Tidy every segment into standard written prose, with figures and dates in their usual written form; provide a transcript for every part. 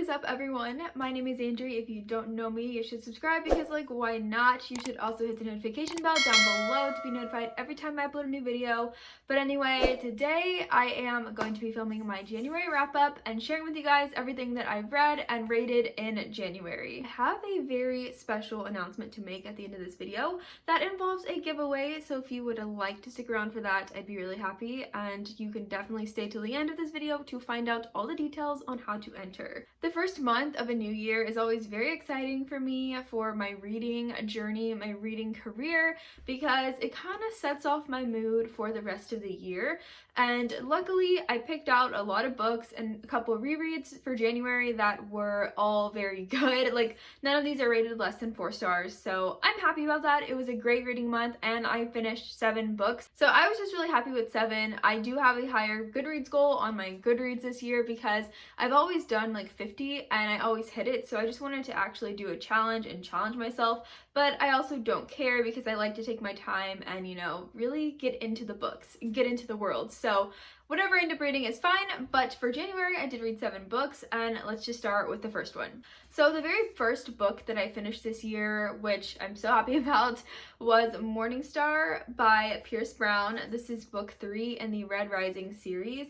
is up, everyone? My name is Andrea. If you don't know me, you should subscribe because, like, why not? You should also hit the notification bell down below to be notified every time I upload a new video. But anyway, today I am going to be filming my January wrap-up and sharing with you guys everything that I've read and rated in January. I have a very special announcement to make at the end of this video that involves a giveaway, so if you would like to stick around for that, I'd be really happy, and you can definitely stay till the end of this video to find out all the details on how to enter. The first month of a new year is always very exciting for me for my reading journey, my reading career, because it kind of sets off my mood for the rest of the year. And luckily I picked out a lot of books and a couple of rereads for January that were all very good. Like, none of these are rated less than 4 stars, so I'm happy about that. It was a great reading month and I finished 7 books, so I was just really happy with 7. I do have a higher Goodreads goal on my Goodreads this year because I've always done like 50 and I always hit it, so I just wanted to actually do a challenge and challenge myself. But I also don't care because I like to take my time and, you know, really get into the books, get into the world. So whatever I end up reading is fine, but for January I did read 7 books, and let's just start with the first one. So the very first book that I finished this year, which I'm so happy about, was Morningstar by Pierce Brown. This is book 3 in the Red Rising series,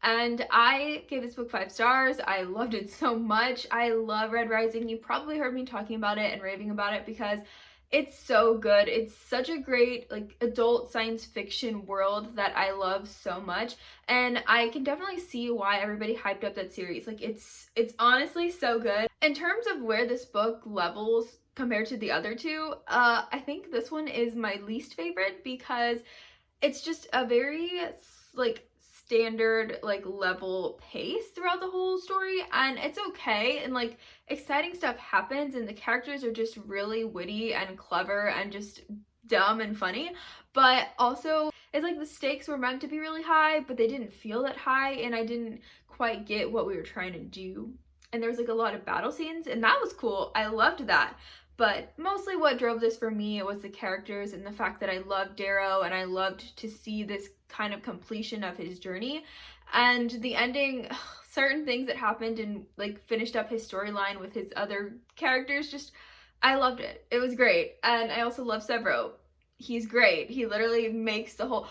and I gave this book 5 stars. I loved it so much. I love Red Rising. You probably heard me talking about it and raving about it because it's so good. It's such a great, like, adult science fiction world that I love so much, and I can definitely see why everybody hyped up that series. Like, it's honestly so good. In terms of where this book levels compared to the other two, I think this one is my least favorite because it's just a very, like, standard, like, level pace throughout the whole story, and it's okay, and like exciting stuff happens and the characters are just really witty and clever and just dumb and funny, but also it's like the stakes were meant to be really high but they didn't feel that high, and I didn't quite get what we were trying to do, and there was like a lot of battle scenes and that was cool. I loved that. But mostly what drove this for me was the characters and the fact that I loved Darrow and I loved to see this kind of completion of his journey. And the ending, certain things that happened and like finished up his storyline with his other characters, just, I loved it. It was great. And I also love Severo. He's great. He literally makes the whole,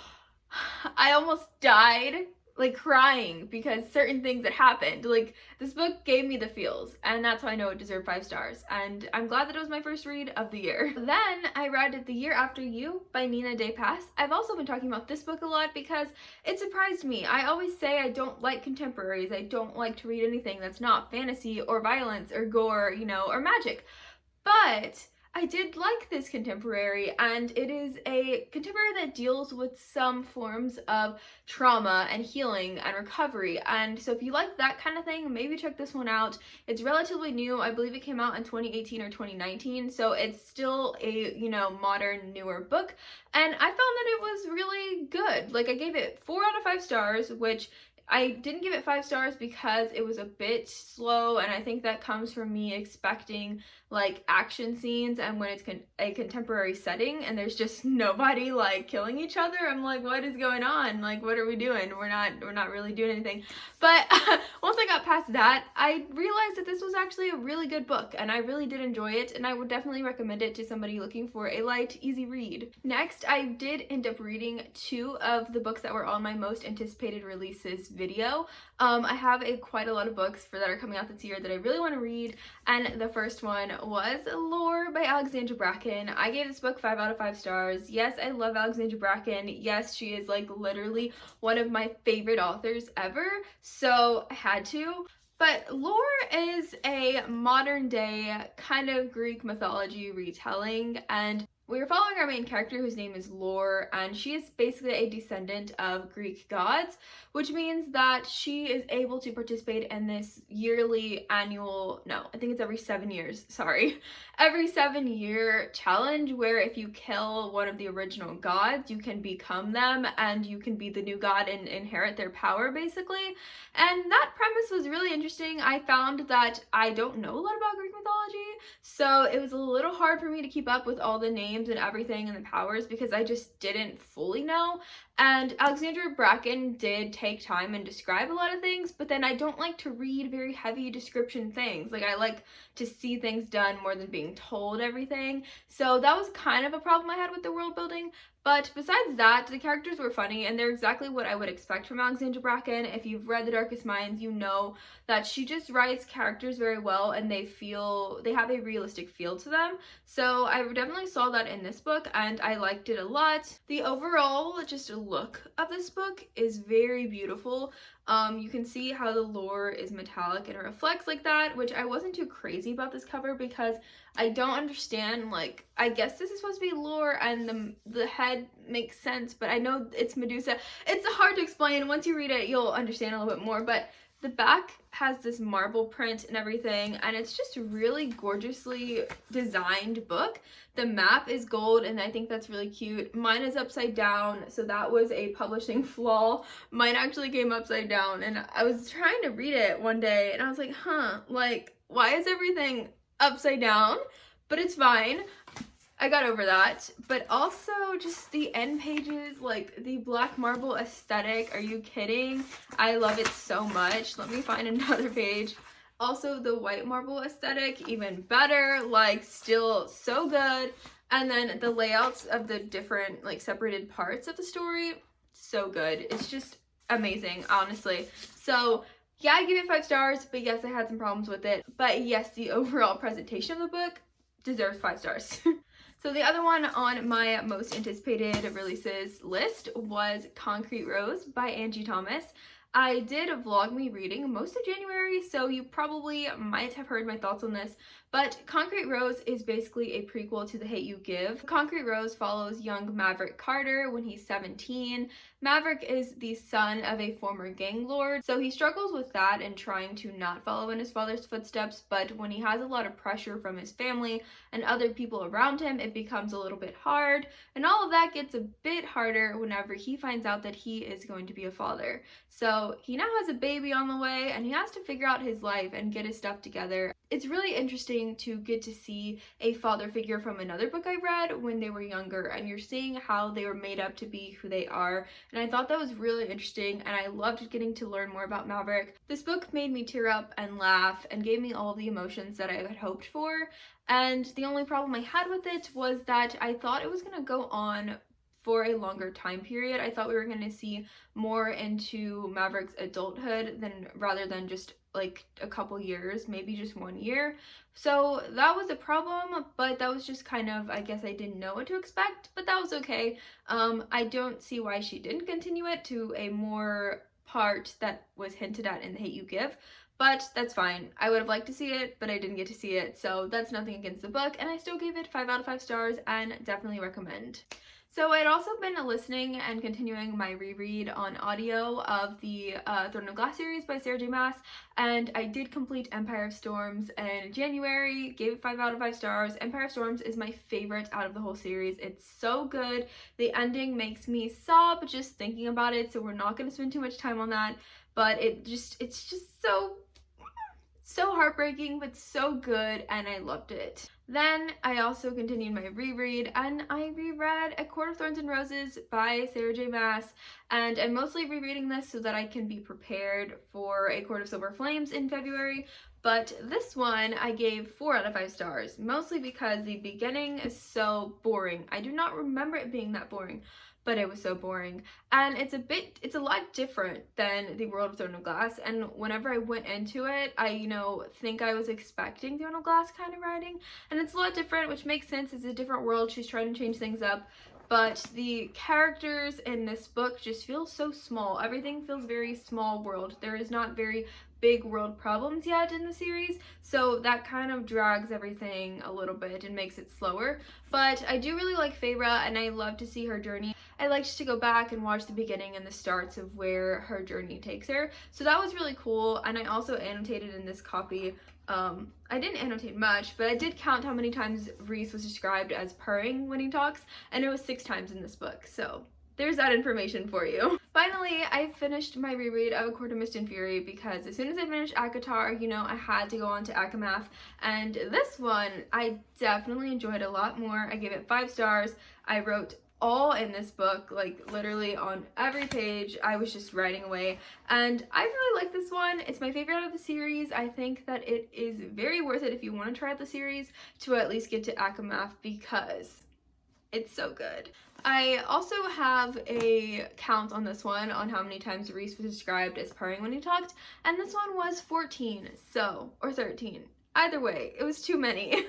I almost died, like, crying because certain things that happened. Like, this book gave me the feels, and that's how I know it deserved 5 stars, and I'm glad that it was my first read of the year. Then I read The Year After You by Nina Day Pass. I've also been talking about this book a lot because it surprised me. I always say I don't like contemporaries. I don't like to read anything that's not fantasy or violence or gore, you know, or magic. But I did like this contemporary, and it is a contemporary that deals with some forms of trauma and healing and recovery, and so if you like that kind of thing, maybe check this one out. It's relatively new. I believe it came out in 2018 or 2019, so it's still a, you know, modern, newer book, and I found that it was really good. Like, I gave it 4 out of 5 stars, which I didn't give it 5 stars because it was a bit slow, and I think that comes from me expecting like action scenes, and when it's a contemporary setting and there's just nobody like killing each other, I'm like, what is going on? Like, what are we doing? We're not really doing anything. But once I got past that, I realized that this was actually a really good book, and I really did enjoy it, and I would definitely recommend it to somebody looking for a light, easy read. Next, I did end up reading 2 of the books that were on my most anticipated releases video. I have quite a lot of books that are coming out this year that I really want to read, and the first one was Lore by Alexandra Bracken. I gave this book 5 out of 5 stars. Yes, I love Alexandra Bracken. Yes, she is like literally one of my favorite authors ever, so I had to. But Lore is a modern day kind of Greek mythology retelling, and we are following our main character whose name is Lore, and she is basically a descendant of Greek gods, which means that she is able to participate in this yearly annual, no, I think it's every 7 years, sorry, every 7-year challenge where if you kill one of the original gods, you can become them and you can be the new god and inherit their power, basically. And that premise was really interesting. I found that I don't know a lot about Greek mythology, so it was a little hard for me to keep up with all the names names and everything and the powers because I just didn't fully know. And Alexandra Bracken did take time and describe a lot of things, but then I don't like to read very heavy description things. Like, I like to see things done more than being told everything. So that was kind of a problem I had with the world building. But besides that, the characters were funny, and they're exactly what I would expect from Alexandra Bracken. If you've read The Darkest Minds, you know that she just writes characters very well, and they have a realistic feel to them. So I definitely saw that in this book, and I liked it a lot. The overall just look of this book is very beautiful. You can see how the lore is metallic and it reflects like that, which I wasn't too crazy about this cover because I don't understand, like, I guess this is supposed to be lore and the head makes sense, but I know it's Medusa. It's hard to explain. Once you read it, you'll understand a little bit more, but the back has this marble print and everything, and it's just a really gorgeously designed book. The map is gold, and I think that's really cute. Mine is upside down, so that was a publishing flaw. Mine actually came upside down, and I was trying to read it one day, and I was like, like, why is everything upside down? But it's fine. I got over that. But also just the end pages, like the black marble aesthetic. Are you kidding? I love it so much. Let me find another page. Also the white marble aesthetic, even better, like still so good. And then the layouts of the different like separated parts of the story, so good. It's just amazing, honestly. So yeah, I give it 5 stars, but yes, I had some problems with it. But yes, the overall presentation of the book deserves 5 stars. So the other one on my most anticipated releases list was Concrete Rose by Angie Thomas. I did vlog me reading most of January, so you probably might have heard my thoughts on this, but Concrete Rose is basically a prequel to The Hate U Give. Concrete Rose follows young Maverick Carter when he's 17. Maverick is the son of a former gang lord, so he struggles with that and trying to not follow in his father's footsteps, but when he has a lot of pressure from his family and other people around him, it becomes a little bit hard, and all of that gets a bit harder whenever he finds out that he is going to be a father. So he now has a baby on the way, and he has to figure out his life and get his stuff together. It's really interesting to get to see a father figure from another book I read when they were younger, and you're seeing how they were made up to be who they are, and I thought that was really interesting, and I loved getting to learn more about Maverick. This book made me tear up and laugh and gave me all the emotions that I had hoped for, and the only problem I had with it was that I thought it was going to go on for a longer time period. I thought we were going to see more into Maverick's adulthood rather than just like a couple years, maybe just 1 year. So that was a problem, but that was just kind of, I guess I didn't know what to expect, but that was okay. I don't see why she didn't continue it to a more part that was hinted at in The Hate U Give. But that's fine. I would have liked to see it, but I didn't get to see it, so that's nothing against the book, and I still gave it 5 out of 5 stars and definitely recommend. So I'd also been listening and continuing my reread on audio of the Throne of Glass series by Sarah J Maas, and I did complete Empire of Storms in January, gave it 5 out of 5 stars. Empire of Storms is my favorite out of the whole series. It's so good. The ending makes me sob just thinking about it, so we're not going to spend too much time on that, but it's just so heartbreaking, but so good, and I loved it. Then I also continued my reread, and I reread A Court of Thorns and Roses by Sarah J Maas, and I'm mostly rereading this so that I can be prepared for A Court of Silver Flames in February, but this one I gave 4 out of 5 stars, mostly because the beginning is so boring. I do not remember it being that boring, but it was so boring, and it's a lot different than the World of Throne of Glass, and whenever I went into it, I think I was expecting Throne of Glass kind of writing, and it's a lot different, which makes sense. It's a different world. She's trying to change things up, but the characters in this book just feel so small. Everything feels very small world. There is not very big world problems yet in the series, so that kind of drags everything a little bit and makes it slower. But I do really like Feyre, and I love to see her journey. I liked to go back and watch the beginning and the starts of where her journey takes her, so that was really cool. And I also annotated in this copy, I didn't annotate much, but I did count how many times Rhys was described as purring when he talks, and it was 6 times in this book, so there's that information for you. Finally, I finished my reread of A Court of Mist and Fury because as soon as I finished ACOTAR, you know, I had to go on to ACOMAF, and this one I definitely enjoyed a lot more. I gave it 5 stars. I wrote all in this book, like literally on every page. I was just writing away, and I really like this one. It's my favorite out of the series. I think that it is very worth it if you want to try out the series to at least get to ACOMAF because it's so good. I also have a count on this one on how many times Reese was described as purring when he talked, and this one was 14, or 13. Either way, it was too many.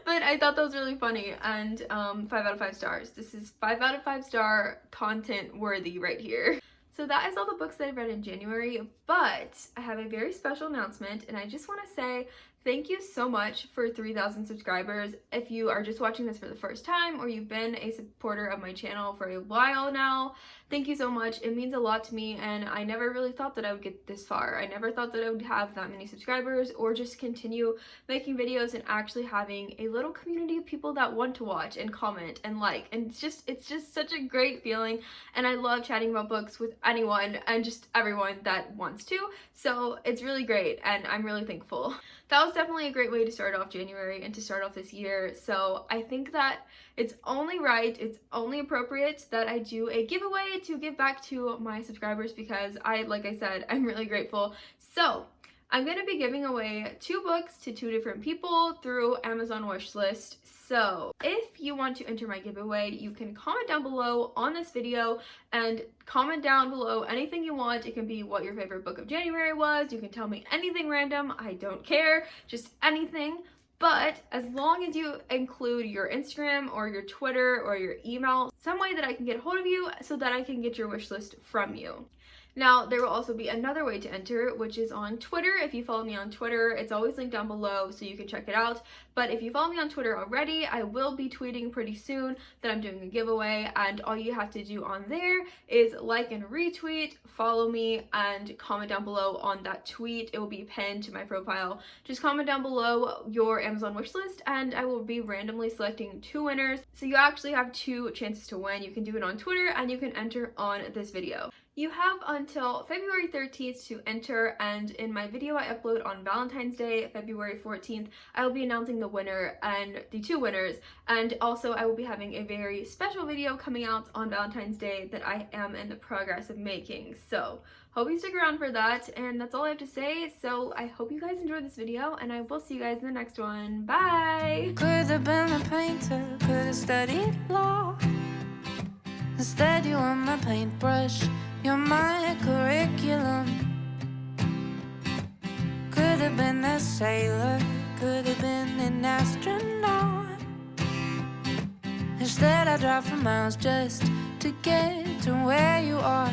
But I thought that was really funny, and 5 out of 5 stars. This is 5 out of 5 star content worthy right here. So that is all the books that I've read in January, but I have a very special announcement, and I just want to say thank you so much for 3,000 subscribers. If you are just watching this for the first time or you've been a supporter of my channel for a while now, thank you so much. It means a lot to me, and I never really thought that I would get this far. I never thought that I would have that many subscribers or just continue making videos and actually having a little community of people that want to watch and comment and like, and it's just such a great feeling, and I love chatting about books with anyone and just everyone that wants to, so it's really great and I'm really thankful. That was definitely a great way to start off January and to start off this year, so I think that it's only right, it's only appropriate that I do a giveaway to give back to my subscribers because like I said, I'm really grateful. So I'm going to be giving away 2 books to 2 different people through Amazon wishlist. So if you want to enter my giveaway, you can comment down below on this video and comment down below anything you want. It can be what your favorite book of January was. You can tell me anything random. I don't care. Just anything. But as long as you include your Instagram or your Twitter or your email, some way that I can get a hold of you so that I can get your wish list from you. Now, there will also be another way to enter, which is on Twitter. If you follow me on Twitter, it's always linked down below, so you can check it out. But if you follow me on Twitter already, I will be tweeting pretty soon that I'm doing a giveaway, and all you have to do on there is like and retweet, follow me, and comment down below on that tweet. It will be pinned to my profile. Just comment down below your Amazon wishlist, and I will be randomly selecting 2 winners. So you actually have 2 chances to win. You can do it on Twitter, and you can enter on this video. You have until February 13th to enter, and in my video I upload on Valentine's Day, February 14th, I will be announcing the winner and the 2 winners, and also I will be having a very special video coming out on Valentine's Day that I am in the progress of making. So hope you stick around for that, and that's all I have to say. So I hope you guys enjoyed this video, and I will see you guys in the next one. Bye! Could have been a painter, could have studied law. Instead you are my paintbrush, you're my curriculum. Could have been a sailor, could have been an astronaut. Instead I drive for miles just to get to where you are.